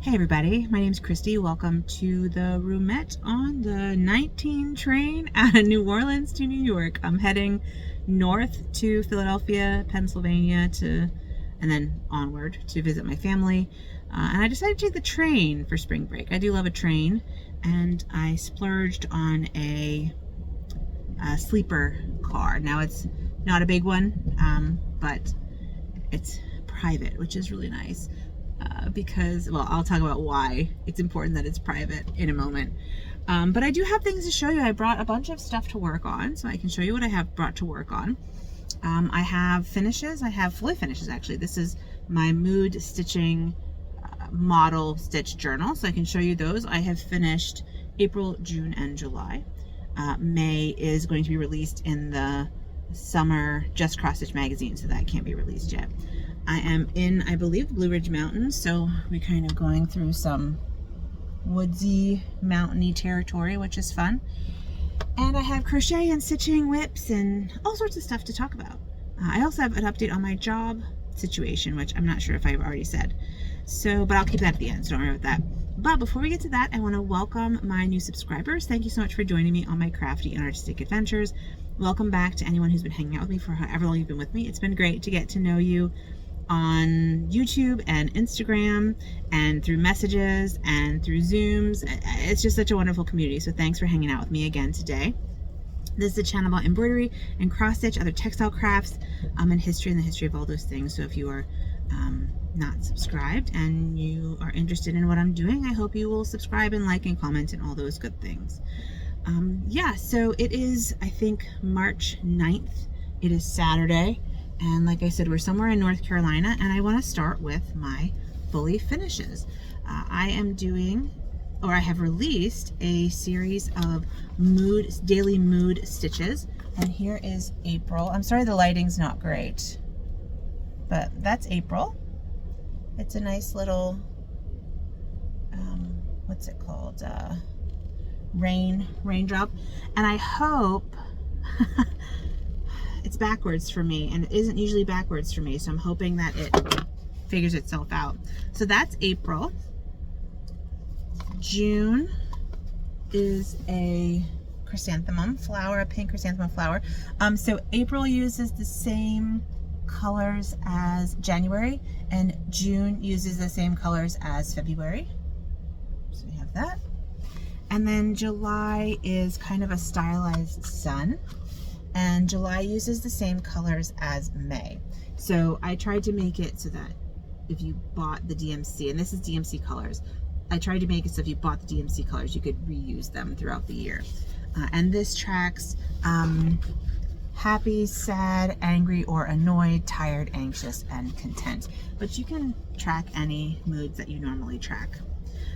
Hey everybody, my name is Christy. Welcome to the roomette on the 19 train out of New Orleans to New York. I'm heading north to Philadelphia, Pennsylvania, and then onward to visit my family. And I decided to take the train for spring break. I do love a train, and I splurged on a sleeper car. Now it's not a big one, but it's private, which is really nice. Because, well, I'll talk about why it's important that it's private in a moment. But I do have things to show you. I brought a bunch of stuff to work on, so I can show you what I have brought to work on. I have finishes. I have fully finishes, actually. This is my mood stitching model stitch journal, so I can show you those. I have finished April, June, and July. May is going to be released in the summer Just Cross Stitch magazine, so that can't be released yet. I am in, I believe, Blue Ridge Mountains, so we're kind of going through some woodsy, mountainy territory, which is fun. And I have crochet and stitching whips and all sorts of stuff to talk about. I also have an update on my job situation, which I'm not sure if I've already said. So, but I'll keep that at the end, so don't worry about that. But before we get to that, I want to welcome my new subscribers. Thank you so much for joining me on my crafty and artistic adventures. Welcome back to anyone who's been hanging out with me for however long you've been with me. It's been great to get to know you on YouTube and Instagram and through messages and through Zooms. It's just such a wonderful community, so thanks for hanging out with me again today. This is a channel about embroidery and cross stitch, other textile crafts, and history, and the history of all those things. So if you are not subscribed and you are interested in what I'm doing, I hope you will subscribe and like and comment and all those good things. Yeah, so it is, I think, March 9th. It is Saturday. And like I said, we're somewhere in North Carolina, and I want to start with my fully finishes. I am doing, or I have released, a series of daily mood stitches. And here is April. I'm sorry the lighting's not great, but that's April. It's a nice little, what's it called? Raindrop. And I hope it's backwards for me, and it isn't usually backwards for me, so I'm hoping that it figures itself out. So that's April. June is a chrysanthemum flower, a pink chrysanthemum flower. So April uses the same colors as January, and June uses the same colors as February. So we have that. And then July is kind of a stylized sun. And July uses the same colors as May. So I tried to make it so that if you bought the DMC, and this is DMC colors, I tried to make it so if you bought the DMC colors, you could reuse them throughout the year. And this tracks happy, sad, angry, or annoyed, tired, anxious, and content. But you can track any moods that you normally track.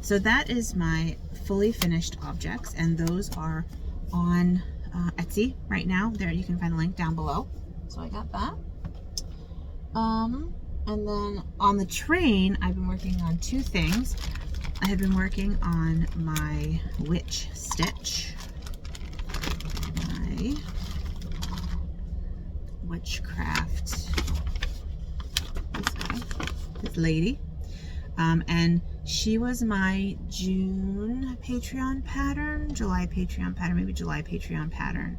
So that is my fully finished objects, and those are on Etsy right now. There, you can find the link down below. So I got that. And then on the train, I've been working on two things. I have been working on my witch stitch, my witchcraft, this guy, this lady, and she was my June Patreon pattern, July Patreon pattern, maybe July Patreon pattern.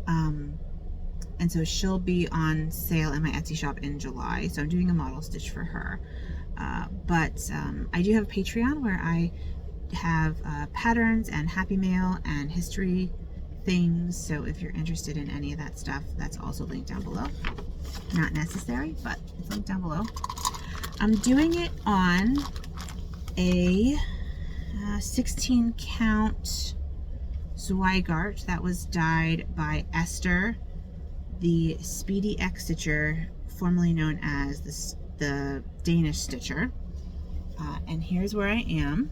And so she'll be on sale in my Etsy shop in July. So I'm doing a model stitch for her. But I do have a Patreon where I have patterns and happy mail and history things. So if you're interested in any of that stuff, that's also linked down below. Not necessary, but it's linked down below. I'm doing it on a 16 count Zweigart that was dyed by Esther, the Speedy X Stitcher, formerly known as the Danish Stitcher. And here's where I am,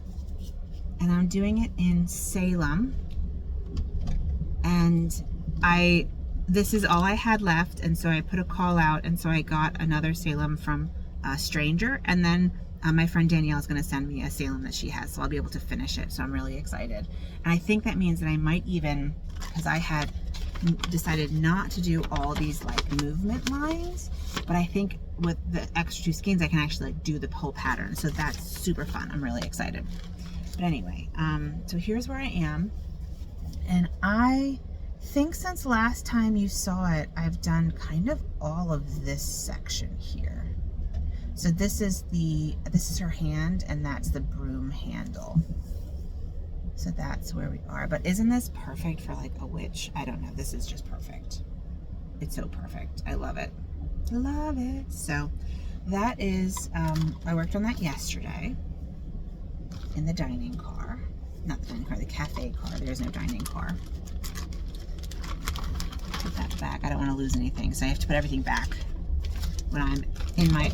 and I'm doing it in Salem, and this is all I had left, and so I put a call out, and so I got another Salem from a stranger, and then my friend Danielle is going to send me a Salem that she has, so I'll be able to finish it. So I'm really excited. And I think that means that I might even, because I had decided not to do all these like movement lines, but I think with the extra 2 skeins I can actually like do the whole pattern, so that's super fun. I'm really excited. But anyway, so here's where I am, and I think since last time you saw it, I've done kind of all of this section here. So this is her hand, and that's the broom handle. So that's where we are. But isn't this perfect for like a witch? I don't know. This is just perfect. It's so perfect. I love it. Love it. So that is, I worked on that yesterday in the dining car. Not the dining car, the cafe car. There's no dining car. Put that back. I don't want to lose anything, so I have to put everything back. When I'm in my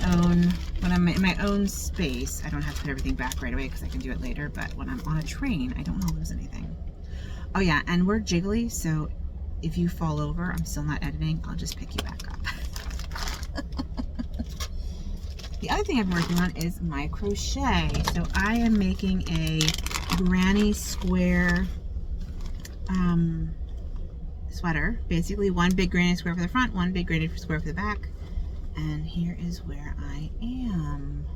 own space, I don't have to put everything back right away because I can do it later. But when I'm on a train, I don't want to lose anything. Oh yeah, and we're jiggly, so if you fall over, I'm still not editing, I'll just pick you back up. The other thing I've been working on is my crochet. So I am making a granny square sweater. Basically one big granny square for the front, one big granny square for the back. And here is where I am.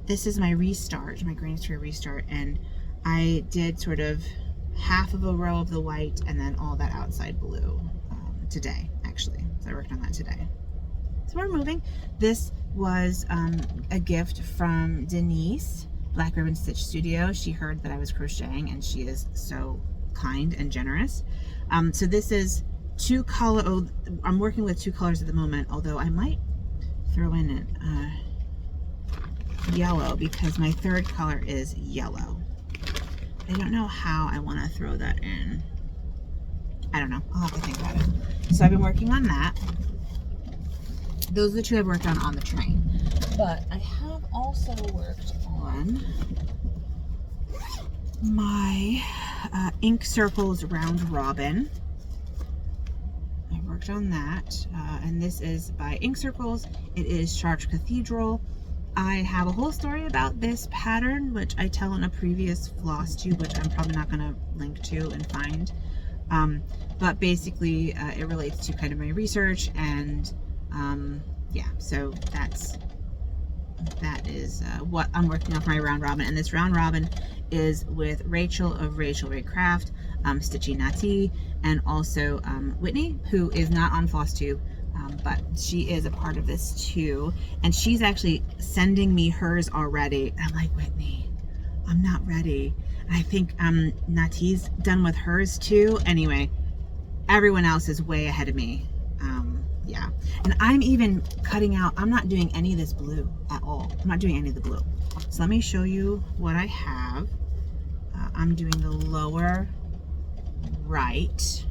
This is my restart, my granny square restart, and I did sort of half of a row of the white and then all that outside blue today, actually. So I worked on that today. So we're moving. This was a gift from Denise, Black Ribbon Stitch Studio. She heard that I was crocheting, and she is so kind and generous. So this is I'm working with 2 colors at the moment, although I might throw in yellow because my 3rd color is yellow. I don't know how I want to throw that in. I don't know. I'll have to think about it. So I've been working on that. Those are the 2 I've worked on the train. But I have also worked on my Ink Circles Round Robin. I worked on that, and this is by Ink Circles. It is Chartres Cathedral. I have a whole story about this pattern, which I tell in a previous Flosstube, which I'm probably not going to link to and find. But basically, it relates to kind of my research, and yeah, so that is what I'm working on for my round robin. And this round robin is with Rachel of Rachel Ray Craft, Stitchy Natty, and also Whitney, who is not on Flosstube, but she is a part of this too. And she's actually sending me hers already. And I'm like, Whitney, I'm not ready. And I think Natty's done with hers too. Anyway, everyone else is way ahead of me. Yeah, and I'm even cutting out, I'm not doing any of this blue at all. I'm not doing any of the blue. So let me show you what I have. I'm doing the lower right.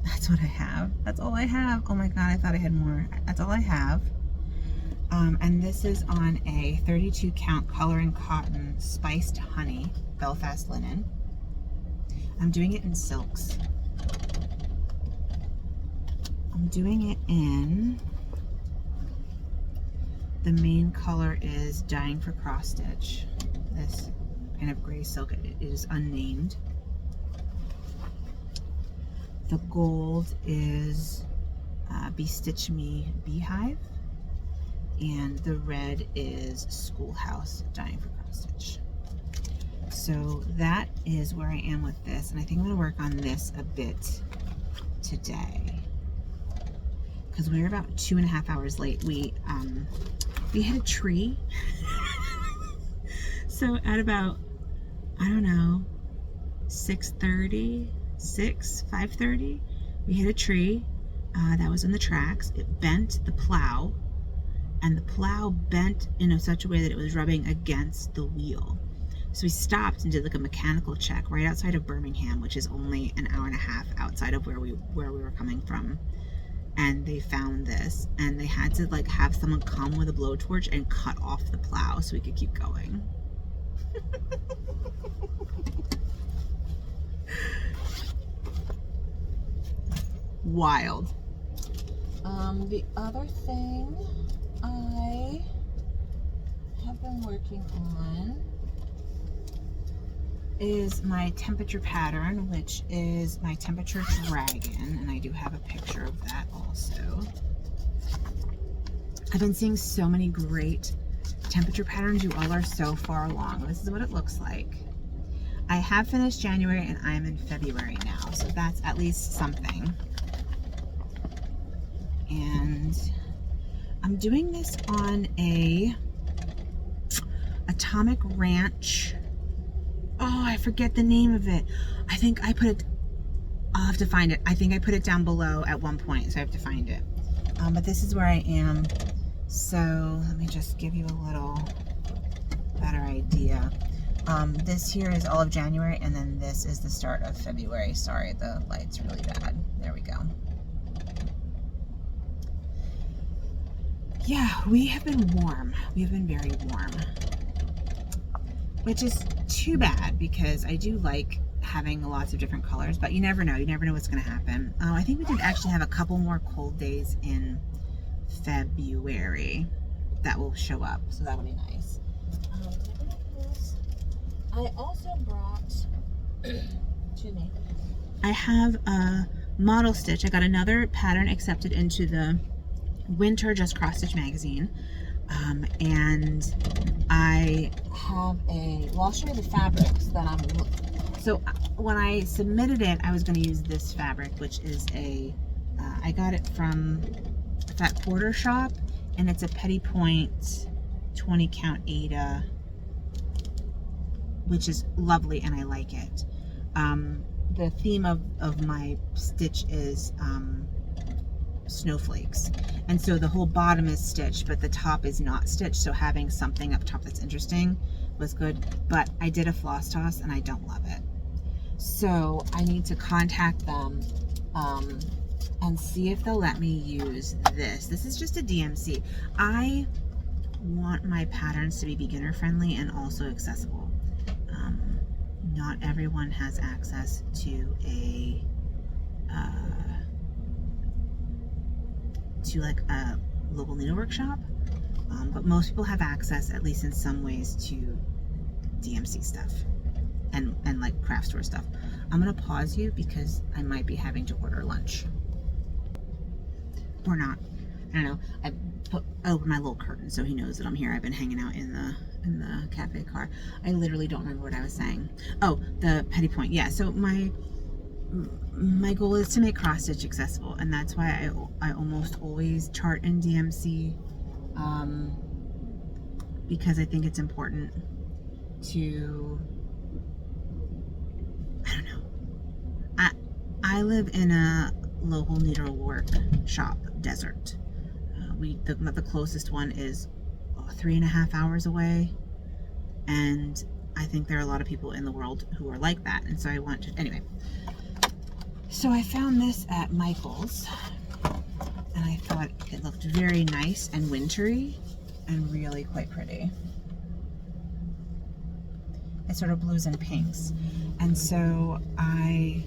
That's what I have. That's all I have. Oh my God, I thought I had more. That's all I have. And this is on a 32 count color and cotton spiced honey Belfast linen. I'm doing it in silks. I'm doing it in, the main color is Dying for Cross Stitch. This kind of gray silk, it is unnamed. The gold is BeStitch Me Beehive, and the red is Schoolhouse Dying for Cross Stitch. So that is where I am with this, and I think I'm going to work on this a bit today, because we're about 2.5 hours late. We hit a tree. So at about, I don't know, 5:30, we hit a tree that was in the tracks. It bent the plow, and the plow bent in such a way that it was rubbing against the wheel. So we stopped and did like a mechanical check right outside of Birmingham, which is only an hour and a half outside of where we were coming from. And they found this, and they had to like have someone come with a blowtorch and cut off the plow so we could keep going. Wild. The other thing I have been working on is my temperature pattern, which is my temperature dragon, and I do have a picture of that also. I've been seeing so many great temperature patterns. You all are so far along. This is what it looks like. I have finished January and I'm in February now, so that's at least something. And I'm doing this on a Atomic Ranch. Oh, I forget the name of it. I think I put it, I'll have to find it. I think I put it down below at one point, so I have to find it. But this is where I am. So let me just give you a little better idea. This here is all of January, and then this is the start of February. Sorry, the light's really bad. There we go. Yeah, we have been warm. We've been very warm, which is too bad because I do like having lots of different colors, but you never know. You never know what's going to happen. I think we did actually have a couple more cold days in February that will show up, so that'll be nice. I also brought, excuse me, I have a model stitch. I got another pattern accepted into the Winter Just Cross Stitch magazine, and I have well, I'll show you the fabrics that so when I submitted it, I was going to use this fabric, which is I got it from Fat Quarter Shop, and it's a Petty Point 20 count Aida, which is lovely and I like it. The theme of my stitch is snowflakes, and so the whole bottom is stitched but the top is not stitched, so having something up top that's interesting was good. But I did a floss toss and I don't love it, so I need to contact them and see if they'll let me use this. This is just a DMC. I want my patterns to be beginner friendly and also accessible. Not everyone has access to like a local needlework shop, but most people have access, at least in some ways, to DMC stuff and like craft store stuff. I'm gonna pause you because I might be having to order lunch, or not. I don't know. I opened my little curtain so he knows that I'm here. I've been hanging out in the cafe car. I literally don't remember what I was saying. Oh, the Petty Point. Yeah, so my goal is to make cross stitch accessible, and that's why I almost always chart in DMC, because I think it's important to, I don't know. I live in a local needlework shop desert. The closest one is 3.5 hours away, and I think there are a lot of people in the world who are like that, and so I want to, anyway. So I found this at Michael's, and I thought it looked very nice and wintry and really quite pretty. It's sort of blues and pinks, and so I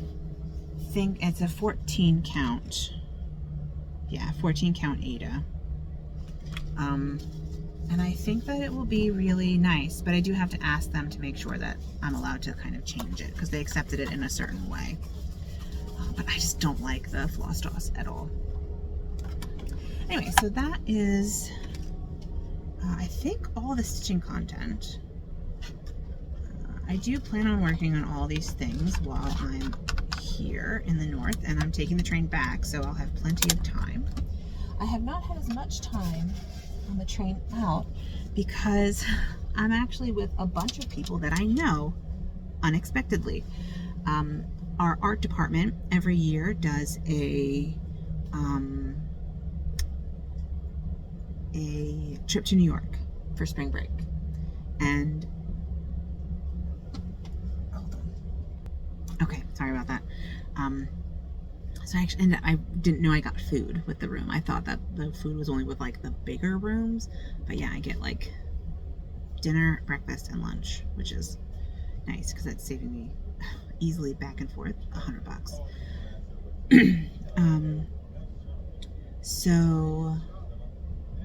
think it's a 14 count. Yeah, 14 count Aida. And I think that it will be really nice, but I do have to ask them to make sure that I'm allowed to kind of change it because they accepted it in a certain way. But I just don't like the floss toss at all. Anyway, so that is, I think, all the stitching content. I do plan on working on all these things while I'm here in the north, and I'm taking the train back, so I'll have plenty of time. I have not had as much time on the train out because I'm actually with a bunch of people that I know unexpectedly. Our art department every year does a trip to New York for spring break, and hold on. Okay, sorry about that. So I didn't know I got food with the room. I thought that the food was only with like the bigger rooms, but yeah, I get like dinner, breakfast, and lunch, which is nice because that's saving me easily back and forth $100. So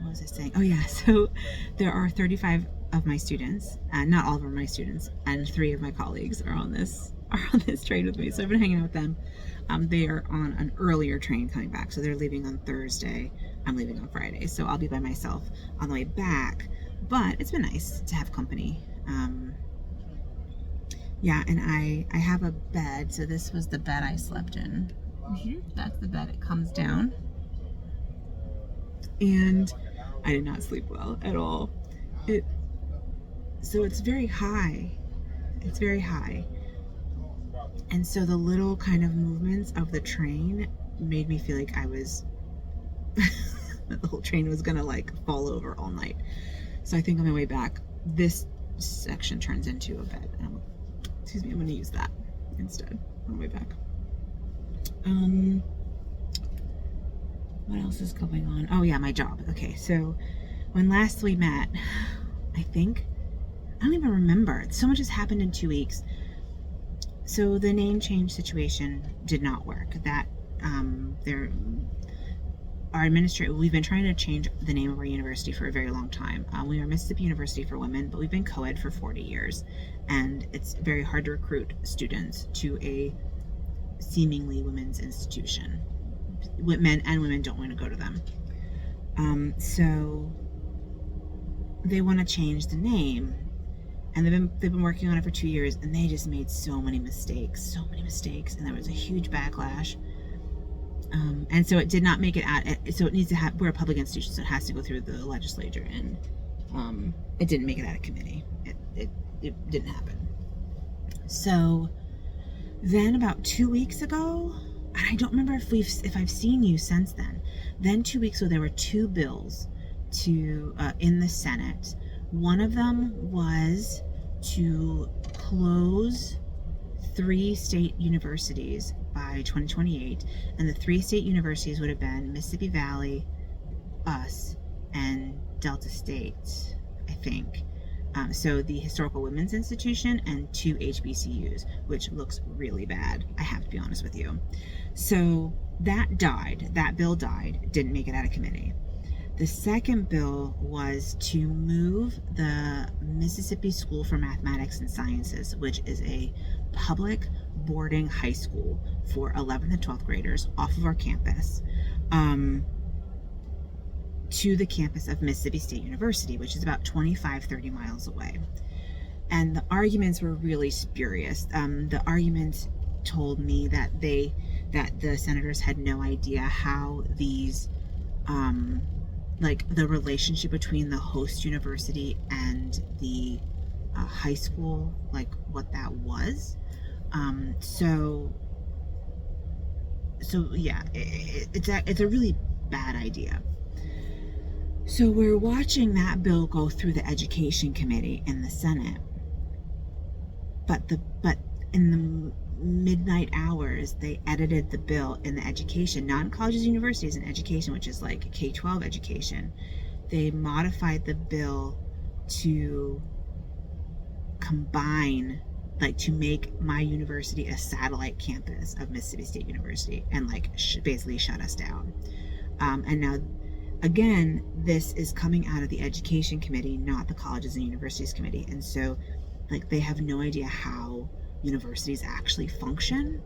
was I saying? Oh yeah, so there are 35 of my students, not all of them are my students, and 3 of my colleagues are on this train with me. So I've been hanging out with them. They are on an earlier train coming back, so they're leaving on Thursday. I'm leaving on Friday, so I'll be by myself on the way back. But it's been nice to have company. Yeah, and I have a bed. So this was the bed I slept in. That's the bed. It comes down. And I did not sleep well at all. So it's very high. It's very high. And so the little kind of movements of the train made me feel like I was that the whole train was gonna like fall over all night. So I think on my way back, this section turns into a bed. Excuse me, I'm gonna use that instead on the way back. What else is going on? Oh yeah, my job. Okay, so when last we met, I don't even remember. So much has happened in 2 weeks. So the name change situation did not work. Our administrator, we've been trying to change the name of our university for a very long time. We are Mississippi University for Women, but we've been co-ed for 40 years. And it's very hard to recruit students to a seemingly women's institution. Men and women don't want to go to them. So they want to change the name. And they've been working on it for 2 years, and they just made so many mistakes, and there was a huge backlash. And so it did not make it out. So it needs to have. We're a public institution, so it has to go through the legislature, and it didn't make it out of committee. It didn't happen. So then about 2 weeks ago, and I don't remember if I've seen you since then. Then 2 weeks ago, there were 2 bills in the Senate. One of them was to close 3 state universities by 2028, and the 3 state universities would have been Mississippi Valley, us, and Delta State, I think. So the Historical Women's Institution and 2 HBCUs, which looks really bad, I have to be honest with you. So that bill died, didn't make it out of committee. The second bill was to move the Mississippi School for Mathematics and Sciences, which is a public boarding high school for 11th and 12th graders, off of our campus, to the campus of Mississippi State University, which is about 25-30 miles away. And the arguments were really spurious. The arguments told me that the senators had no idea how these the relationship between the host university and the high school, like what that was. So yeah, it's a really bad idea. So we're watching that bill go through the Education Committee in the Senate, but in the midnight hours, they edited the bill in the education, not in colleges and universities, in education, which is like K-12 education. They modified the bill to combine, to make my university a satellite campus of Mississippi State University, and basically shut us down. And now, again, this is coming out of the Education Committee, not the Colleges and Universities Committee. And so, they have no idea how universities actually function.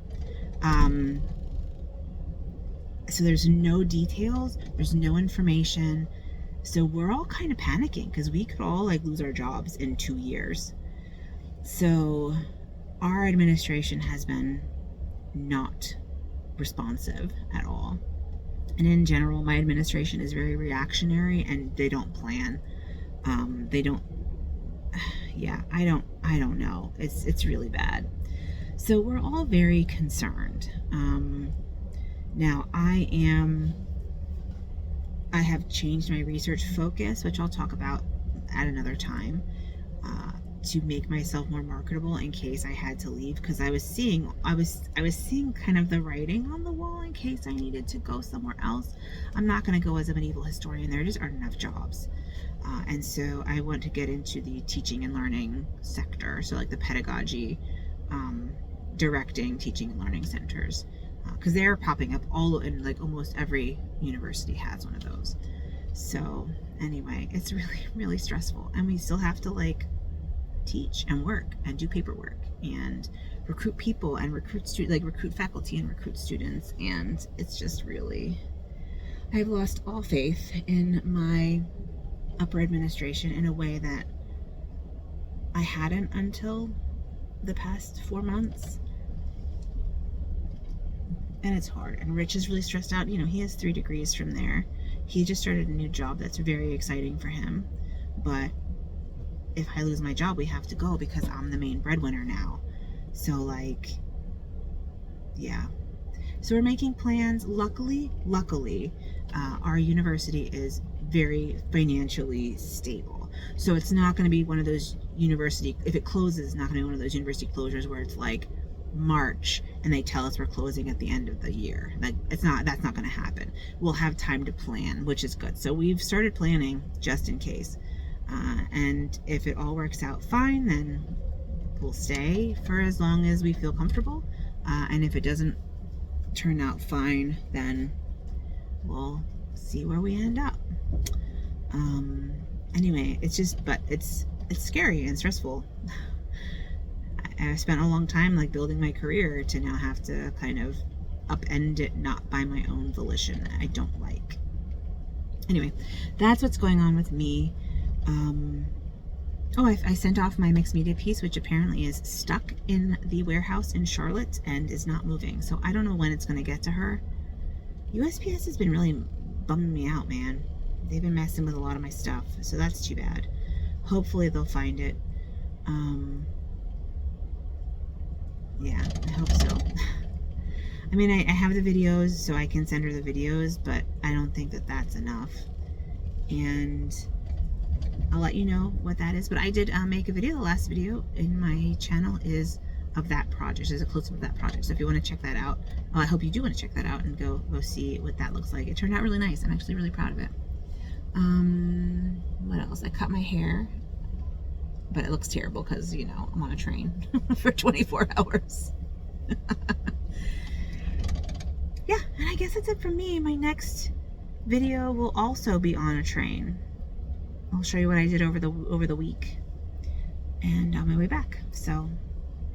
So there's no details, there's no information. So we're all kind of panicking because we could all lose our jobs in 2 years. So our administration has been not responsive at all. And in general, my administration is very reactionary, and they don't plan. I don't know. It's really bad. So we're all very concerned. Now I have changed my research focus, which I'll talk about at another time, to make myself more marketable in case I had to leave, because I was seeing kind of the writing on the wall in case I needed to go somewhere else. I'm not going to go as a medieval historian. There just aren't enough jobs. And so I want to get into the teaching and learning sector, so the pedagogy, directing teaching and learning centers, because they're popping up all in almost every university has one of those. So anyway, it's really, really stressful. And we still have to like teach and work and do paperwork and recruit people and recruit faculty and recruit students. And it's just really, I've lost all faith in my upper administration in a way that I hadn't until the past 4 months. And it's hard. And Rich is really stressed out. You know, he has 3 degrees from there. He just started a new job that's very exciting for him. But if I lose my job, we have to go because I'm the main breadwinner now. So like, yeah. So we're making plans. Luckily, our university is very financially stable. So it's not going to be one of those university, if it closes, it's not going to be one of those university closures where it's like March and they tell us we're closing at the end of the year. Like that's not going to happen. We'll have time to plan, which is good. So we've started planning just in case. And if it all works out fine, then we'll stay for as long as we feel comfortable. And if it doesn't turn out fine, then we'll see where we end up. Anyway, it's just, but it's scary and stressful. I spent a long time like building my career to now have to kind of upend it, not by my own volition. I don't like. Anyway, that's what's going on with me. I sent off my mixed media piece, which apparently is stuck in the warehouse in Charlotte and is not moving. So I don't know when it's going to get to her. USPS has been really bumming me out, man. They've been messing with a lot of my stuff, so that's too bad. Hopefully they'll find it. Yeah, I hope so. I mean, I have the videos, so I can send her the videos, but I don't think that that's enough. And I'll let you know what that is. But I did make a video. The last video in my channel is of that project. There's a close-up of that project. So if you want to check that out, well, I hope you do want to check that out and go see what that looks like. It turned out really nice. I'm actually really proud of it. What else? I cut my hair, but it looks terrible because, you know, I'm on a train for 24 hours. Yeah, and I guess that's it from me. My next video will also be on a train. I'll show you what I did over the week and on my way back. So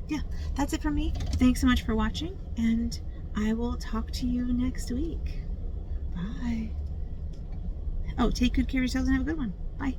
yeah, that's it from me. Thanks so much for watching, and I will talk to you next week. Bye. Oh, take good care of yourselves and have a good one. Bye.